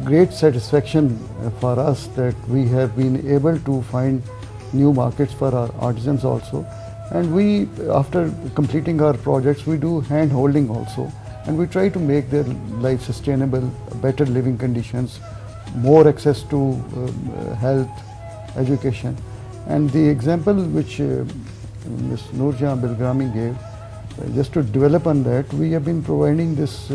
great satisfaction for us that we have been able to find new markets for our artisans also. And we, after completing our projects, we do hand holding also, and we try to make their life sustainable, better living conditions, more access to health, education. And the example which Ms. Noorjehan Bilgrami gave, just to develop on that, we have been providing this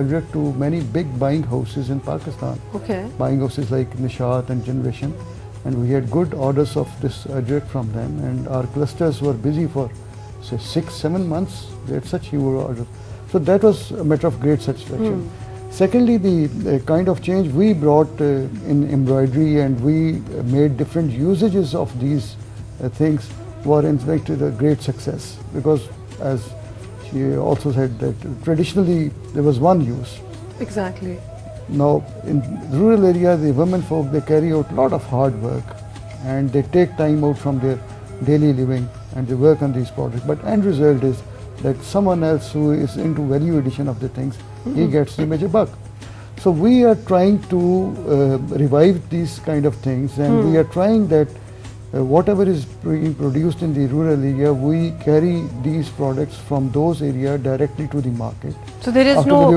ajrak to many big buying houses in Pakistan. Okay. Buying houses like Nishat and Generation. And we had good orders of this ajrak from them, and our clusters were busy for say 6-7 months. They had such huge orders. So that was a matter of great satisfaction. Secondly, the kind of change we brought in embroidery, and we made different usages of these things, were in fact a great success, because as she also said that traditionally there was one use. Exactly. Now in rural area, the women folk, they carry out a lot of hard work, and they take time out from their daily living and they work on these projects, but end result is that someone else who is into value addition of the things, he gets the major buck. So we are trying to revive these kind of things, and we are trying that whatever is being produced in the rural area, we carry these products from those areas directly to the market. So there is no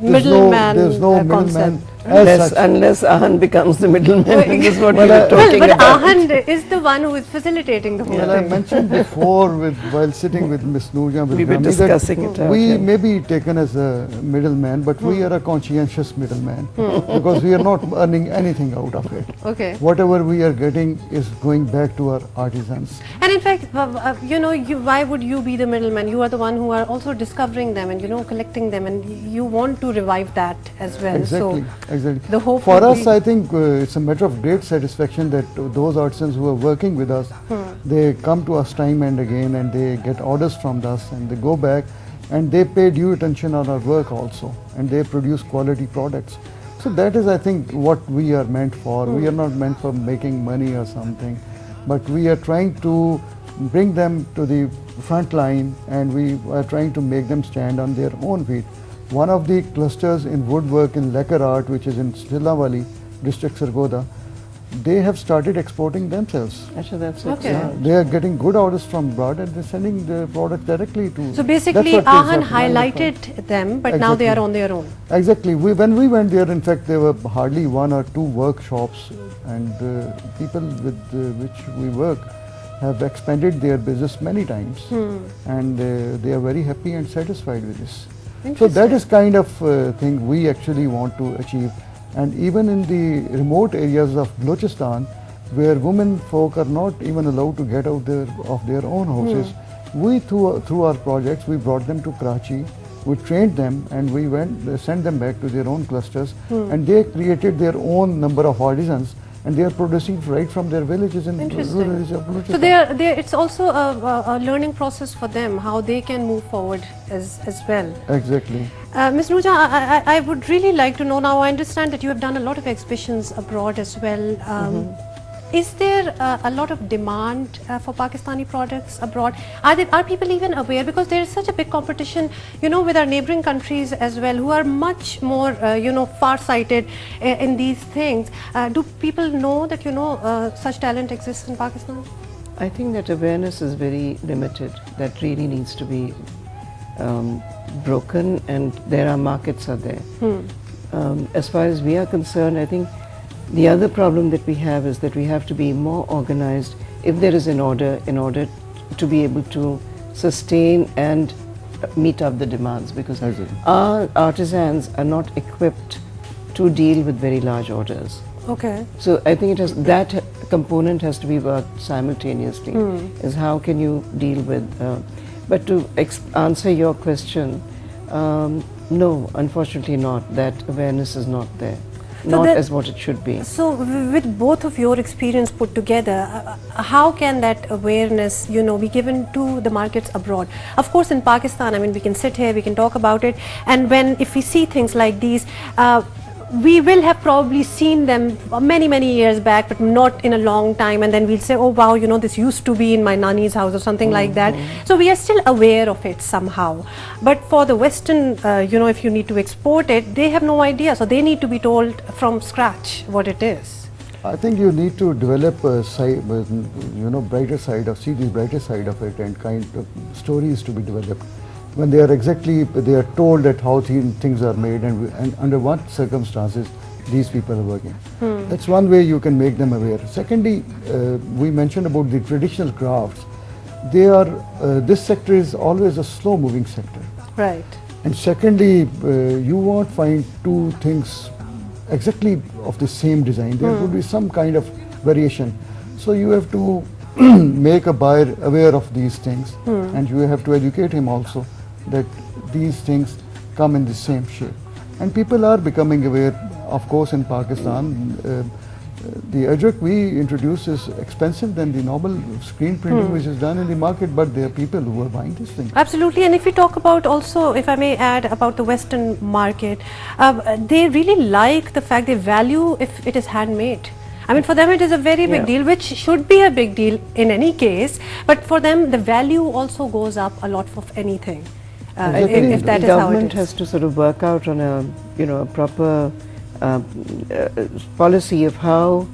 middleman. There's no middleman. Unless AHAN becomes the middleman. This is what we were talking but about. AHAN is the one who is facilitating the whole thing. Well, I mentioned before while sitting with Ms. Noorjehan Bilgrami, We were discussing it out, we yeah. may be taken as a middleman, but we are a conscientious middleman, because we are not earning anything out of it. Okay. Whatever we are getting is going back to our artisans. And in fact, why would you be the middleman? You are the one who are also discovering them and collecting them, and you want to revive that as well. Exactly, So exactly. the hope For would us, be- I think it's a matter of great satisfaction that those artisans who are working with us, they come to us time and again, and they get orders from us, and they go back and they pay due attention on our work also, and they produce quality products. So that is, I think, what we are meant for. We are not meant for making money or something, but we are trying to bring them to the front line, and we are trying to make them stand on their own feet. One of the clusters in woodwork in lacquer art, which is in Stilawali, district Sargodha, they have started exporting themselves. Actually, that's Okay. excellent. They are getting good orders from abroad, and they're sending the product directly to. So basically, That's what is AHAN happening. highlighted them, but now they are on their own. Exactly. When we went there, in fact, there were hardly 1 or 2 workshops, and people with which we work have expanded their business many times, and they are very happy and satisfied with this. So that is kind of thing we actually want to achieve. And even in the remote areas of Balochistan, where women folk are not even allowed to get out of their own houses, we through our projects, we brought them to Karachi, we trained them, and we sent them back to their own clusters, and they created their own number of artisans, and they are producing right from their villages in rural areas of Balochistan. So it's also a learning process for them, how they can move forward as well. Exactly. Ms. Noorjehan, I would really like to know now, I understand that you have done a lot of exhibitions abroad as well. Is there a lot of demand for Pakistani products abroad? Are people even aware? Because there is such a big competition, with our neighboring countries as well, who are much more, far-sighted in these things. Do people know that, such talent exists in Pakistan? I think that awareness is very limited. That really needs to be broken, and there are markets are there. As far as we are concerned, I think the other problem that we have is that we have to be more organized if there is an order, in order to be able to sustain and meet up the demands, because our artisans are not equipped to deal with very large orders. Okay. So I think that component has to be worked simultaneously, is how can you deal with, but to answer your question, no, unfortunately not, that awareness is not there. Not as what it should be. So with both of your experience put together, how can that awareness, be given to the markets abroad? Of course, in Pakistan, we can sit here, we can talk about it, and if we see things like these, we will have probably seen them many years back, but not in a long time, and then we'll say, oh wow, you know, this used to be in my nanny's house or something like that. So we are still aware of it somehow. But for the Western, you know, if you need to export it, they have no idea, so they need to be told from scratch what it is. I think you need to develop a side, you know, brighter side of, see the brighter side of it, and kind of stories to be developed. When they are they are told that how things are made, and under what circumstances these people are working. That's one way you can make them aware. Secondly, we mentioned about the traditional crafts. They are, this sector is always a slow moving sector. Right. And secondly, you won't find two things exactly of the same design. There would be some kind of variation. So you have to make a buyer aware of these things, and you have to educate him also that these things come in the same shape. And people are becoming aware. Of course, in Pakistan, the ajrak we introduce is expensive than the normal screen printing which is done in the market, but there are people who are buying this thing. Absolutely. And if we talk about also, if I may add about the Western market, they really like the fact, they value if it is handmade. I mean, for them it is a very big deal, which should be a big deal in any case, but for them the value also goes up a lot for anything. If that is how it is. The government has to sort of work out on a, you know, a proper policy of how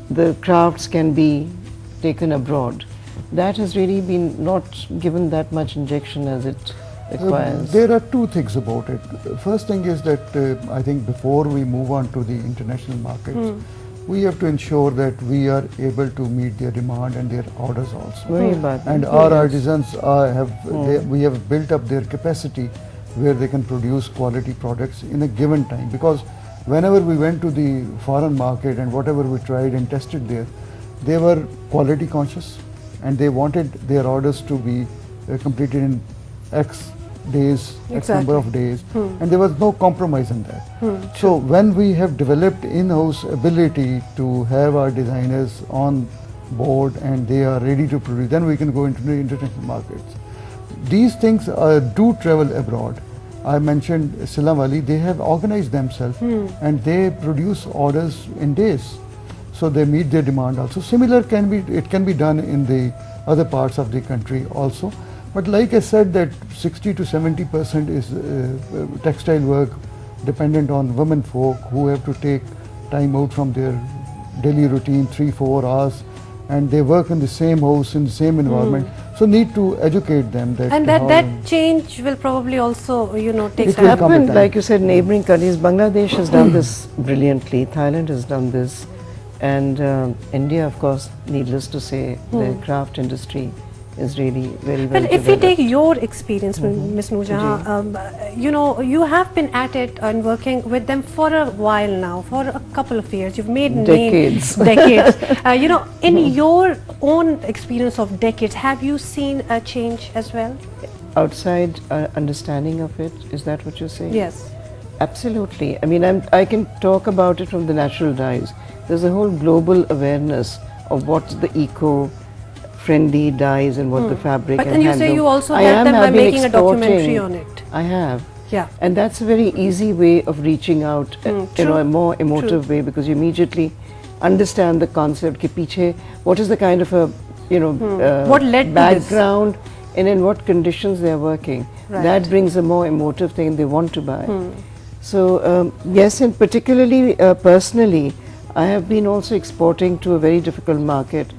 the crafts can be taken abroad. That has really been not given that much injection as it requires. There are two things about it. First thing is that I think before we move on to the international markets, we have to ensure that we are able to meet their demand and their orders also. And our artisans we have built up their capacity where they can produce quality products in a given time. Because whenever we went to the foreign market and whatever we tried and tested there, they were quality conscious and they wanted their orders to be completed in X days, X number of days, and there was no compromise in that. So when we have developed in-house ability to have our designers on board and they are ready to produce, then we can go into the international markets. These things do travel abroad. I mentioned Silam Ali, they have organized themselves and they produce orders in days. So they meet their demand also. Similar it can be done in the other parts of the country also. But like I said, that 60 to 70% is textile work dependent on women folk who have to take time out from their daily routine, 3-4 hours, and they work in the same house, in the same environment. So need to educate them that. And that change will probably also, you know, take time. It happened, like you said, neighboring countries. Bangladesh has done this brilliantly. Thailand has done this, and India, of course, needless to say, the craft industry is really very well But if we take your experience, Ms. Noorjehan, you know, you have been at it and working with them for a while now, for a couple of years. You've made decades. You know, in your own experience of decades, have you seen a change as well? Outside understanding of it, is that what you're saying? Yes. Absolutely. I mean, I can talk about it from the natural dyes. There's a whole global awareness of what the eco-friendly dyes and what the fabric but and then you handloom. say you also help them by making a documentary on it. I have. Yeah. And that's a very easy way of reaching out, you know, a more emotive way, because you immediately understand the concept ki piche, what is the kind of a, you know, what led background and in what conditions they are working. That brings a more emotive thing they want to buy. So yes, and particularly personally, I have been also exporting to a very difficult market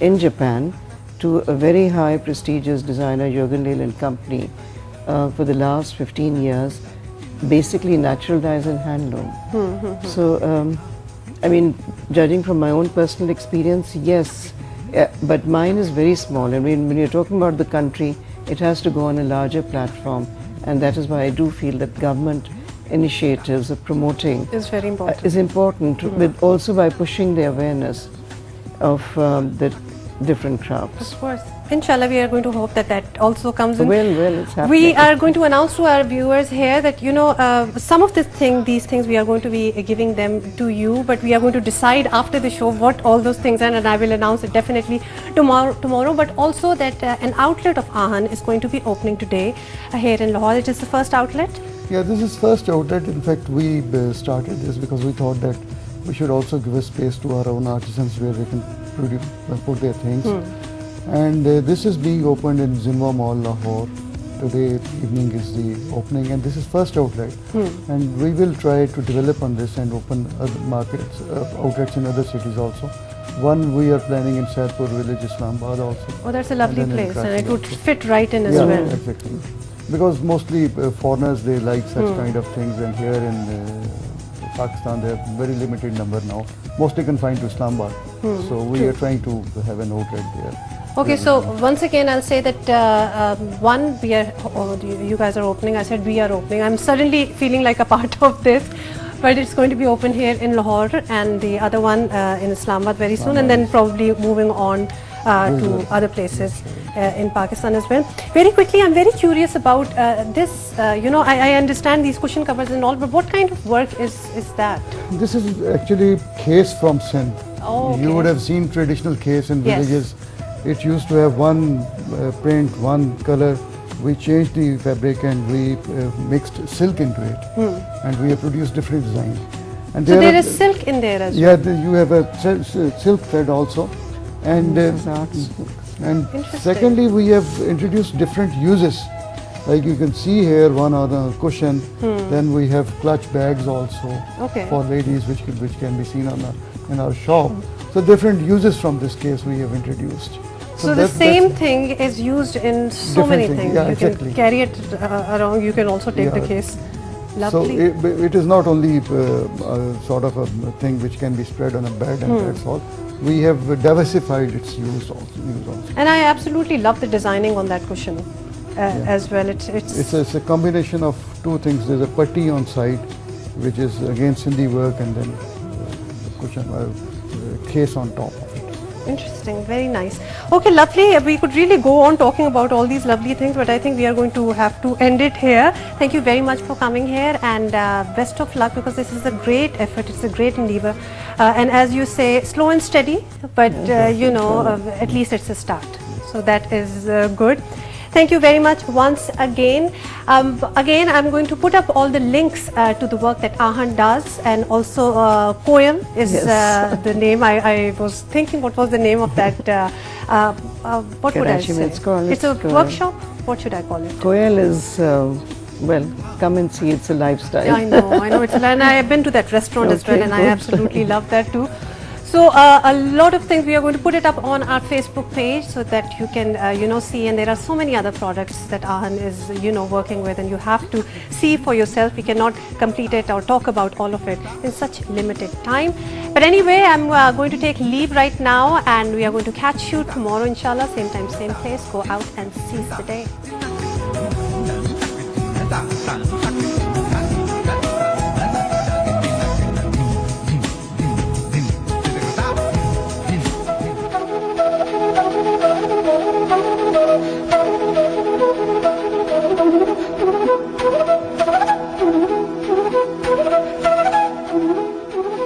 in Japan to a very high prestigious designer, Jürgen Lehl & Company, for the last 15 years, basically natural dyes and handloom. So, I mean, judging from my own personal experience, yes, but mine is very small. I mean, when you're talking about the country, it has to go on a larger platform, and that is why I do feel that government initiatives of promoting is very important. Is important, but also by pushing the awareness of the different crafts. Of course. Inshallah, we are going to hope that that also comes in. Well, it's happening. We are going to announce to our viewers here that, you know, some of these things we are going to be giving them to you, but we are going to decide after the show what all those things are, and I will announce it definitely tomorrow, but also that an outlet of AHAN is going to be opening today here in Lahore. It is the first outlet. Yeah, this is first outlet. In fact, we started this because we thought that we should also give a space to our own artisans where they can produce, put their things. And this is being opened in Zinwa Mall, Lahore. Today evening is the opening, and this is first outlet. And we will try to develop on this and open other markets, outlets in other cities also. One we are planning in Saidpur village, Islamabad also. Oh, that's a lovely And then in place, and it Karachi would also. fit right in as Yeah, well. exactly. Because mostly foreigners, they like such kind of things, and here in Pakistan there are very limited number now, mostly confined to Islamabad. So we are trying to have an outlet there. Okay, so once again I'll say that one, we are, you guys are opening, I said we are opening. I'm suddenly feeling like a part of this, but it's going to be open here in Lahore, and the other one in Islamabad very soon, and then probably moving on to other places in Pakistan as well. Very quickly, I'm very curious about this, I understand these cushion covers and all, but what kind of work is that? This is actually case from Sindh. Oh, okay. You would have seen traditional case in Yes. villages. It used to have one print, one color. We changed the fabric and we mixed silk into it, and we have produced different designs. And So there is silk in there as well? Yeah, you have a silk thread also, and and Interesting. secondly, we have introduced different uses. Like you can see here, one on the cushion. Then we have clutch bags also Okay. for ladies, which can be seen on in our shop. So different uses from this case we have introduced. So the same thing is used in so many Different things, things. yeah, You exactly. can carry it around, you can also take the Yeah. case. So Lovely. it is not only sort of a thing which can be spread on a bed and that's all. We have diversified its use also. And I absolutely love the designing on that cushion as well. It's a combination of two things. There's a putty on side, which is again Sindhi work, and then the cushion case on top of it. interesting, very nice. Okay, lovely. We could really go on talking about all these lovely things, but I think we are going to have to end it here. Thank you very much for coming here, and best of luck, because this is a great effort. It's a great endeavor, and as you say, slow and steady, but at least it's a start. So that is good. Thank you very much once again. Again, I'm going to put up all the links to the work that AHAN does, and also Koyal is the name. I was thinking what was the name of that, what would I Karachi, say? it's a Koyal. workshop? What should I call it? Koyal is, well, come and see, it's a lifestyle. I know, and I have been to that restaurant as well, Okay, and I good. absolutely love that too. So a lot of things, we are going to put it up on our Facebook page so that you can see, and there are so many other products that AHAN is working with, and you have to see for yourself. We cannot complete it or talk about all of it in such limited time. But anyway, I'm going to take leave right now, and we are going to catch you tomorrow, inshallah, same time, same place. Go out and seize the day.